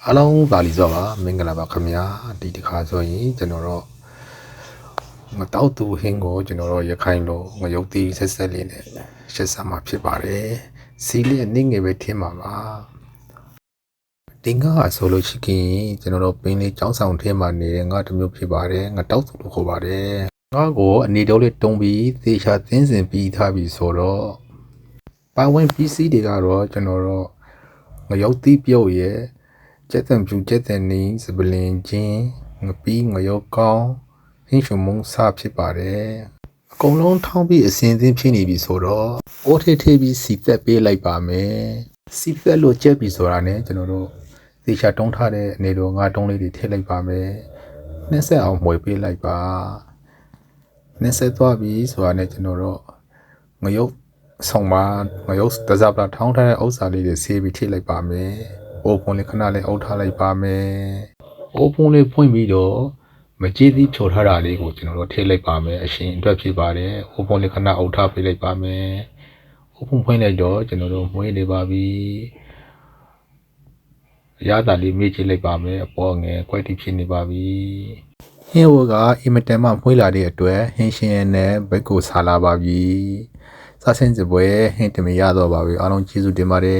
အားလုံးပါလီစောပါမင်္ဂလာပါခင်ဗျာဒီတစ်ခါဆိုရင်ကျွန်တော်တို့ငတောက်သူဟင်းကိုကျွန်တော်တို့ရခိုင်လိုငရုတ်သီးဆက်ဆက်လေးနဲ့ရှက်စမှာဖြစ်ပါတယ်စီလေးနင်းငယ်ပဲထင်းပါပါတင်ကားဆိုလို့ရှိရင်ကျွန်တော်တို့ပင်းလေးចောင်းဆောင်ထင်းမှာနေတဲ့ငါတစ်မျိုးဖြစ်ပါတယ်ငတောက်သူလို့ခေါ်ပါတယ်ငါကိုအနေတော်လေးတုံးပြီးသေချာသင်းစင်ပြီးထားပြီးဆိုတော့ပါဝင်ပစ္စည်းတွေကတော့ကျွန်တော်တို့ငရုတ်သီးပြုတ်ရဲ့ကျက်တံပြူကျက်တံနီးစပလင်ချင်းငပီးငရုတ်ကောင်းဟင်းချုံမုံစားဖြစ်ပါတယ်အကုန်လုံးထောင်းပြီးအစင်သင်းဖြစ်နေပြီဆိုတော့အိုးထေးထေးပြီးစီသက်ပေးလိုက်ပါမယ်စီသက်လို့ကျက်ပြီဆိုတာနဲ့ကျွန်တော်တို့သေချာတုံးထားတဲ့အနေတော်ငါတုံးလေးတွေထည့်လိုက်ပါမယ်နှက်ဆက်အောင်မှွေပေးလိုက်ပါနှက်ဆက်သွားပြီဆိုတာနဲ့ကျွန်တော်တို့ငရုတ်ဆောင်ပါငရုတ်တစားပလာထောင်းထားတဲ့ဥစ္စာလေးတွေဆေးပြီးထည့်လိုက်ပါမယ်အိုးဖုံးလေးခဏလေးအုပ်ထားလိုက်ပါမယ်အိုးဖုံးလေးဖွင့်ပြီးတော့မကြည့်သေးဖြော်ထားတာလေးကိုကျွန်တော်တို့ထည့်လိုက်ပါမယ်အရှင်အတွက်ဖြစ်ပါတယ်အိုးဖုံးလေးခဏအုပ်ထားပေးလိုက်ပါမယ်အိုးဖုံးဖွင့်လိုက်တော့ကျွန်တော်တို့မွေးနေပါပြီရတာလေးမေ့ကြည့်လိုက်ပါမယ်အပေါ်ငယ်ကွက်တိဖြစ်နေပါပြီဟင်းဝကအင်မတန်မှမွေးလာတဲ့အတွက်ဟင်းရှင်နဲ့ဘက်ကိုဆာလာပါပြီစားစင်းစပွဲဟင်းတမရတော့ပါပြီအားလုံးကျေးဇူးတင်ပါတယ်